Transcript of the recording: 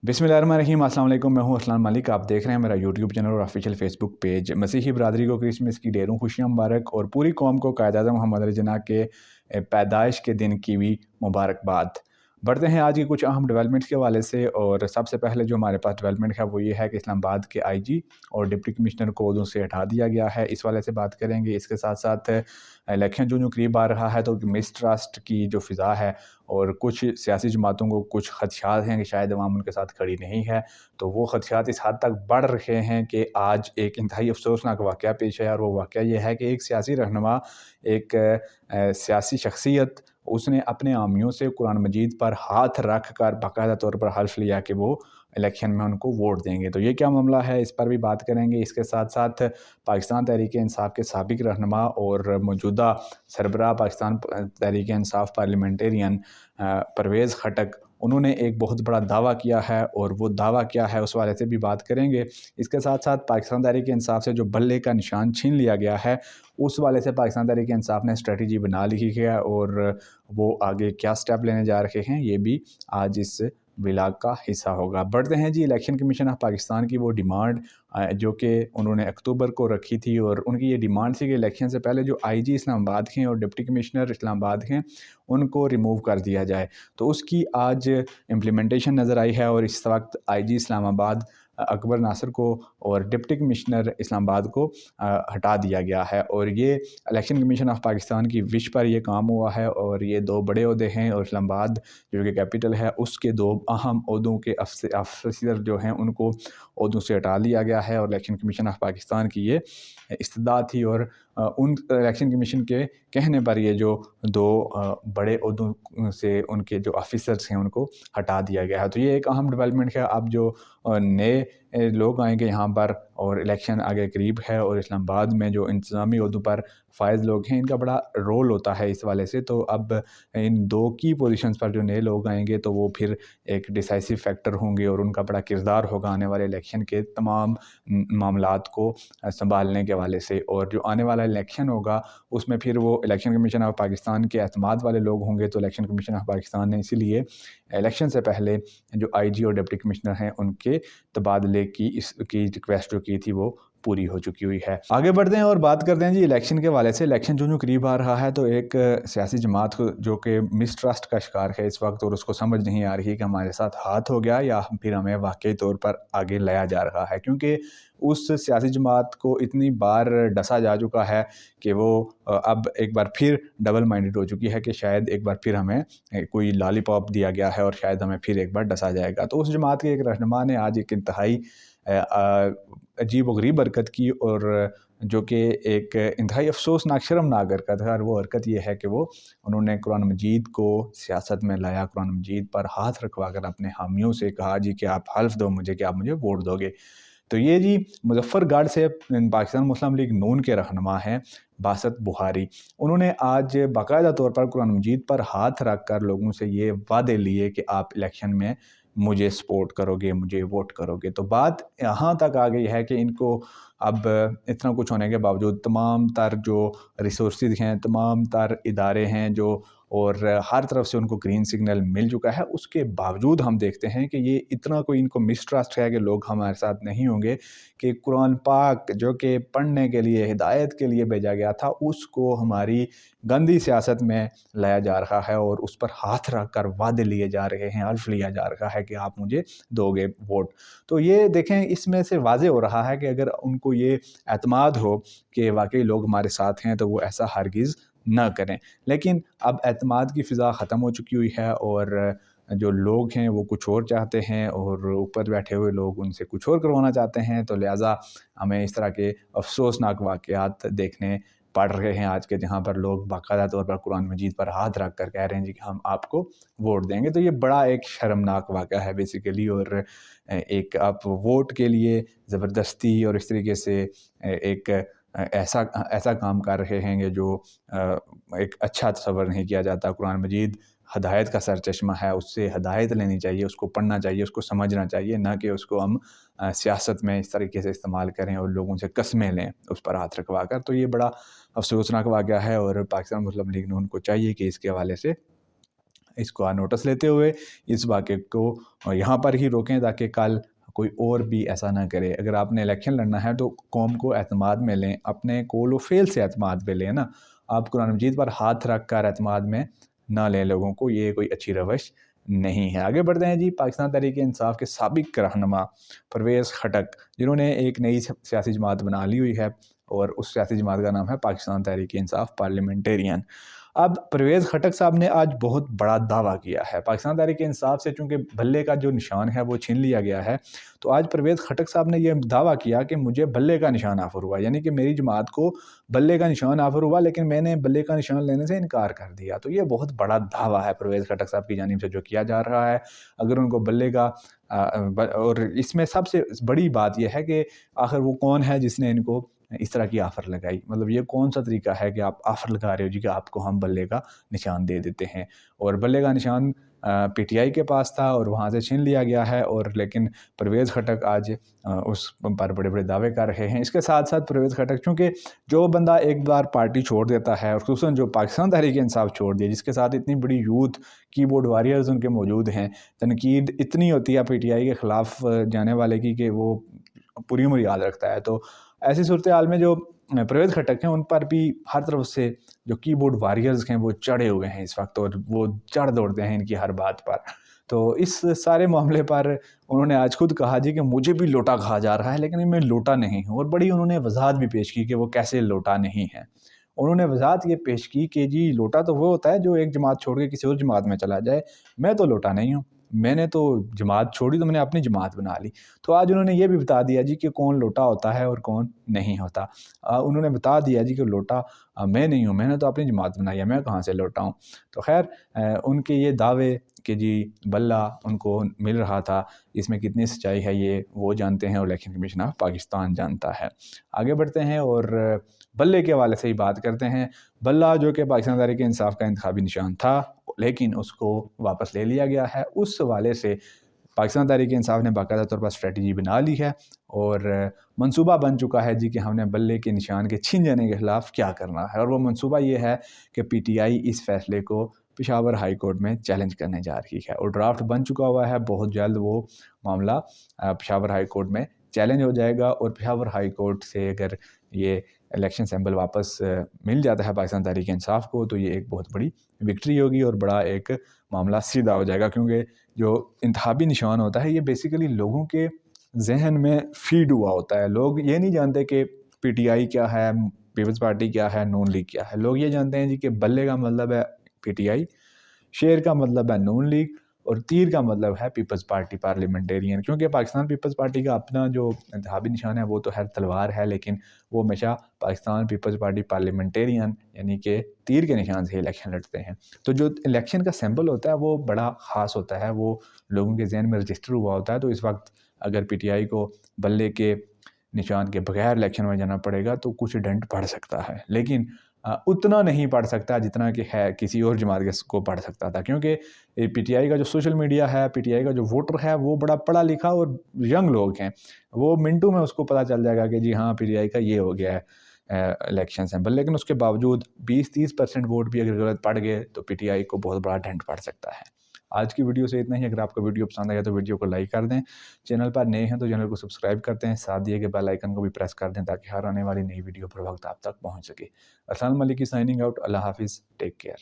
बिस्मिल्लाहिर्रहमानिर्रहीम, अस्सलाम वालेकुम। मैं हूं असलान मलिक। आप देख रहे हैं मेरा यूट्यूब चैनल और ऑफिशियल फेसबुक पेज। मसीही बरादरी को क्रिसमस की ढेरों खुशियां मुबारक और पूरी कौम को कायद-ए-आज़म मोहम्मद अली जिन्नाह के पैदाइश के दिन की भी मुबारकबाद। बढ़ते हैं आज की कुछ अहम डेवलपमेंट्स के हवाले से। और सबसे पहले जो हमारे पास डेवलपमेंट है वो ये है कि इस्लामाबाद के आईजी और डिप्टी कमिश्नर को ओहदों से हटा दिया गया है। इस वाले से बात करेंगे। इसके साथ साथ इलेक्शन जो करीब आ रहा है तो मिसट्रस्ट की जो फ़िज़ा है और कुछ सियासी जमातों को कुछ खदशात हैं कि शायद अवाम उनके साथ खड़ी नहीं है, तो वो खदशात इस हद तक बढ़ रहे हैं कि आज एक इंतहाई अफसोसनाक वाक़या पेश है। और वो वाक़या ये है कि एक सियासी रहनुमा, एक सियासी शख्सियत, उसने अपने आमियों से कुरान मजीद पर हाथ रख कर बाकायदा तौर पर हल्फ लिया कि वो इलेक्शन में उनको वोट देंगे। तो ये क्या मामला है, इस पर भी बात करेंगे। इसके साथ साथ पाकिस्तान तहरीक इंसाफ के साबिक रहनुमा और मौजूदा सरबराह पाकिस्तान तहरीक इंसाफ पार्लियामेंटेरियन परवेज़ खटक, उन्होंने एक बहुत बड़ा दावा किया है और वो दावा क्या है उस वाले से भी बात करेंगे। इसके साथ साथ पाकिस्तान तहरीक इंसाफ से जो बल्ले का निशान छीन लिया गया है, उस वाले से पाकिस्तान तहरीक इंसाफ ने स्ट्रेटजी बना ली है और वो आगे क्या स्टेप लेने जा रहे हैं, ये भी आज इस व्लॉग का हिस्सा होगा। बढ़ते हैं जी, इलेक्शन कमीशन ऑफ पाकिस्तान की वो डिमांड जो कि उन्होंने अक्टूबर को रखी थी, और उनकी ये डिमांड थी कि इलेक्शन से पहले जो आईजी इस्लामाबाद हैं और डिप्टी कमिश्नर इस्लामाबाद हैं, उनको रिमूव कर दिया जाए। तो उसकी आज इम्प्लीमेंटेशन नज़र आई है और इस वक्त आईजी इस्लामाबाद अकबर नासिर को और डिप्टी कमिश्नर इस्लामाबाद को हटा दिया गया है। और ये इलेक्शन कमीशन ऑफ पाकिस्तान की विश पर यह काम हुआ है और ये दो बड़े ओहदे हैं, और इस्लामाबाद जो कि कैपिटल है उसके दो अहम ओहदों के अफसर जो हैं उनको ओहदों से हटा लिया गया है। और इलेक्शन कमीशन ऑफ पाकिस्तान की ये इस्तदा थी, और उन इलेक्शन कमीशन के कहने पर ये जो दो बड़े ओहदों से उनके जो ऑफिसर्स हैं उनको हटा दिया गया है। तो ये एक अहम डेवलपमेंट है। अब जो नए लोग आएंगे यहाँ पर, और इलेक्शन आगे करीब है, और इस्लामाबाद में जो इंतज़ामी ओहदों पर फायज लोग हैं, इनका बड़ा रोल होता है इस वाले से। तो अब इन दो की पोजीशंस पर जो नए लोग आएंगे तो वो फिर एक डिसाइसिव फैक्टर होंगे और उनका बड़ा किरदार होगा आने वाले इलेक्शन के तमाम मामलात को संभालने के हवाले से। और जो आने वाला इलेक्शन होगा उसमें फिर वो इलेक्शन कमीशन ऑफ पाकिस्तान के एतमाद वाले लोग होंगे। तो इलेक्शन कमीशन ऑफ पाकिस्तान ने इसीलिए इलेक्शन से पहले जो आईजी और डिप्टी कमिश्नर हैं उनके तबादले की इसकी रिक्वेस्ट जो की थी वो पूरी हो चुकी हुई है। आगे बढ़ते हैं और बात करते हैं जी इलेक्शन के हवाले से। इलेक्शन जो करीब आ रहा है तो एक सियासी जमात को जो कि मिसट्रस्ट का शिकार है इस वक्त, और उसको समझ नहीं आ रही कि हमारे साथ हाथ हो गया या फिर हमें वाकई तौर पर आगे लाया जा रहा है, क्योंकि उस सियासी जमात को इतनी बार डसा जा चुका है कि वो अब एक बार फिर डबल माइंडेड हो चुकी है कि शायद एक बार फिर हमें कोई लॉलीपॉप दिया गया है और शायद हमें फिर एक बार डसा जाएगा। तो उस जमात के एक रहनुमा ने आज एक इंतहाई अजीब व गरीब हरकत की, और जो कि एक इंतहाई अफसोसनाक शर्मनाक हरकत है। और वो हरकत ये है कि वो उन्होंने कुरान मजीद को सियासत में लाया, कुरान मजीद पर हाथ रखवा कर अपने हामियों से कहा जी कि आप हल्फ दो मुझे कि आप मुझे वोट दोगे। तो ये जी मुजफ्फरगढ़ से पाकिस्तान मुस्लिम लीग नून के रहनुमा हैं बासत बुहारी, उन्होंने आज बाकायदा तौर पर कुरान मजीद पर हाथ रख कर लोगों से ये वादे लिए कि आप इलेक्शन में मुझे सपोर्ट करोगे, मुझे वोट करोगे। तो बात यहाँ तक आ गई है कि इनको अब इतना कुछ होने के बावजूद तमाम तर जो रिसोर्सेज हैं, तमाम तर इदारे हैं जो, और हर तरफ से उनको ग्रीन सिग्नल मिल चुका है, उसके बावजूद हम देखते हैं कि ये इतना कोई इनको मिसट्रस्ट है कि लोग हमारे साथ नहीं होंगे कि कुरान पाक जो कि पढ़ने के लिए, हिदायत के लिए भेजा गया था, उसको हमारी गंदी सियासत में लाया जा रहा है और उस पर हाथ रख कर वादे लिए जा रहे हैं, हल्फ लिया जा रहा है कि आप मुझे दोगे वोट। तो ये देखें, इसमें से वाज़े हो रहा है कि अगर उनको ये एतमाद हो कि वाकई लोग हमारे साथ हैं तो वो ऐसा हरगिज़ ना करें। लेकिन अब एतमाद की फ़िज़ा ख़त्म हो चुकी हुई है, और जो लोग हैं वो कुछ और चाहते हैं और ऊपर बैठे हुए लोग उनसे कुछ और करवाना चाहते हैं। तो लिहाजा हमें इस तरह के अफसोसनाक वाक़यात देखने पड़ रहे हैं आज के, जहाँ पर लोग बाकायदा तौर पर कुरान मजीद पर हाथ रख कर कह रहे हैं जी कि हम आपको वोट देंगे। तो ये बड़ा एक शर्मनाक वाक़या है बेसिकली। और एक आप वोट के लिए ज़बरदस्ती और इस तरीके से एक ऐसा ऐसा काम कर रहे हैं कि जो एक अच्छा तसव्वुर नहीं किया जाता। कुरान मजीद हदायत का सरचश्मा है, उससे हदायत लेनी चाहिए, उसको पढ़ना चाहिए, उसको समझना चाहिए, ना कि उसको हम सियासत में इस तरीके से इस्तेमाल करें और लोगों से कस्में लें उस पर हाथ रखवा कर। तो ये बड़ा अफसोसनाक वाक़या है, और पाकिस्तान मुस्लिम लीग नून को चाहिए कि इसके हवाले से इसको नोटिस लेते हुए इस वाक़े को यहाँ पर ही रोकें ताकि कल कोई और भी ऐसा ना करे। अगर आपने इलेक्शन लड़ना है तो कौम को एतमाद में लें, अपने कौल व फ़ेल से एतमाद में लें ना। आप कुरान मजीद पर हाथ रख कर एतमाद में ना लें लोगों को, ये कोई अच्छी रवश नहीं है। आगे बढ़ते हैं जी। पाकिस्तान तहरीक इंसाफ के साबिक रहनुमा परवेज़ खटक, जिन्होंने एक नई सियासी जमात बना ली हुई है और उस सियासी जमात का नाम है पाकिस्तान तहरीक इंसाफ पार्लियामेंटेरियन। अब परवेज़ खटक साहब ने आज बहुत बड़ा दावा किया है। पाकिस्तान तहरीक इंसाफ से चूँकि बल्ले का जो निशान है वो छीन लिया गया है, तो आज परवेज़ खटक साहब ने यह दावा किया कि मुझे बल्ले का निशान ऑफ़र हुआ, यानी कि मेरी जमात को बल्ले का निशान ऑफ़र हुआ, लेकिन मैंने बल्ले का निशान लेने से इनकार कर दिया। तो ये बहुत बड़ा दावा है परवेज़ खटक साहब की जानिब से जो किया जा रहा है। अगर उनको बल्ले का और इसमें सबसे बड़ी बात यह है कि आखिर वो कौन है जिसने इनको इस तरह की ऑफ़र लगाई। मतलब ये कौन सा तरीका है कि आप ऑफ़र लगा रहे हो जी कि आपको हम बल्ले का निशान दे देते हैं, और बल्ले का निशान पीटीआई के पास था और वहाँ से छीन लिया गया है। और लेकिन परवेज़ खटक आज उस पर बड़े बड़े दावे कर रहे हैं। इसके साथ साथ परवेज़ खटक, चूँकि जो बंदा एक बार पार्टी छोड़ देता है, और खुसूसन जो पाकिस्तान तहरीक इंसाफ छोड़ दिया, जिसके साथ इतनी बड़ी यूथ कीबोर्ड वॉरियर्स उनके मौजूद हैं, तनकीद इतनी होती है पीटीआई के ख़िलाफ़ जाने वाले की कि वो पूरी उम्र याद रखता है। तो ऐसी सूरत हाल में जो परवेज़ खटक हैं उन पर भी हर तरफ से जो कीबोर्ड वॉरियर्स हैं वो चढ़े हुए हैं इस वक्त, और वो चढ़ दौड़ते हैं इनकी हर बात पर। तो इस सारे मामले पर उन्होंने आज खुद कहा जी कि मुझे भी लोटा कहा जा रहा है, लेकिन मैं लोटा नहीं हूँ। और बड़ी उन्होंने वजाहत भी पेश की कि वो कैसे लोटा नहीं है। उन्होंने वजाहत ये पेश की कि जी लोटा तो वो होता है जो एक जमात छोड़ के किसी और जमात में चला जाए, मैं तो लोटा नहीं हूँ। मैंने तो जमात छोड़ी तो मैंने अपनी जमात बना ली। तो आज उन्होंने ये भी बता दिया जी कि कौन लोटा होता है और कौन नहीं होता। उन्होंने बता दिया जी कि लोटा मैं नहीं हूँ, मैंने तो अपनी जमात बनाई है, मैं कहाँ से लोटा हूँ। तो खैर उनके ये दावे कि जी बल्ला उनको मिल रहा था, इसमें कितनी सच्चाई है ये वो जानते हैं और इलेक्शन कमीशन ऑफ पाकिस्तान जानता है। आगे बढ़ते हैं और बल्ले के हवाले से ही बात करते हैं। बल्ला जो कि पाकिस्तान तहरीक इंसाफ का इंतखाबी निशान था, लेकिन उसको वापस ले लिया गया है। उस हवाले से पाकिस्तान तहरीक इंसाफ ने बाकायदा तौर पर स्ट्रेटजी बना ली है और मंसूबा बन चुका है जी कि हमने बल्ले के निशान के छीन जाने के ख़िलाफ़ क्या करना है। और वो मंसूबा ये है कि पीटीआई इस फैसले को पेशावर हाई कोर्ट में चैलेंज करने जा रही है, और ड्राफ्ट बन चुका हुआ है। बहुत जल्द वो मामला पेशावर हाई कोर्ट में चैलेंज हो जाएगा, और पेशावर हाई कोर्ट से अगर ये इलेक्शन सैम्पल वापस मिल जाता है पाकिस्तान तहरीक इंसाफ को, तो ये एक बहुत बड़ी विक्ट्री होगी और बड़ा एक मामला सीधा हो जाएगा। क्योंकि जो इंतखाबी निशान होता है ये बेसिकली लोगों के जहन में फीड हुआ होता है। लोग ये नहीं जानते कि पीटीआई क्या है, पीपल्स पार्टी क्या है, नून लीग क्या है। लोग ये जानते हैं जी कि बल्ले का मतलब है पीटीआई, शेर का मतलब है नून लीग, और तीर का मतलब है पीपल्स पार्टी पार्लियामेंटेरियन। क्योंकि पाकिस्तान पीपल्स पार्टी का अपना जो इंतखाबी निशान है वो तो है तलवार है, लेकिन वो हमेशा पाकिस्तान पीपल्स पार्टी पार्लियामेंटेरियन यानी कि तीर के निशान से इलेक्शन लड़ते हैं। तो जो इलेक्शन का सिंबल होता है वो बड़ा ख़ास होता है, वो लोगों के जहन में रजिस्टर हुआ होता है। तो इस वक्त अगर पीटीआई को बल्ले के निशान के बगैर इलेक्शन में जाना पड़ेगा तो कुछ डंट पड़ सकता है, लेकिन उतना नहीं पड़ सकता जितना कि है किसी और जमात को पड़ सकता था। क्योंकि पीटीआई का जो सोशल मीडिया है, पीटीआई का जो वोटर है, वो बड़ा पढ़ा लिखा और यंग लोग हैं। वो मिनटों में उसको पता चल जाएगा कि जी हाँ पीटीआई का ये हो गया है इलेक्शन सैम्पल। लेकिन उसके बावजूद 20-30% वोट भी अगर गलत पड़ गए तो पीटीआई को बहुत बड़ा डंट पड़ सकता है। आज की वीडियो से इतना ही। अगर आपको वीडियो पसंद आया तो वीडियो को लाइक कर दें, चैनल पर नए हैं तो चैनल को सब्सक्राइब करते हैं, साथ दिए गए बेल आइकन को भी प्रेस कर दें ताकि हर आने वाली नई वीडियो पर वक्त आप तक पहुंच सके। अस्सलाम वालेकुम, साइनिंग आउट। अल्लाह हाफिज़, टेक केयर।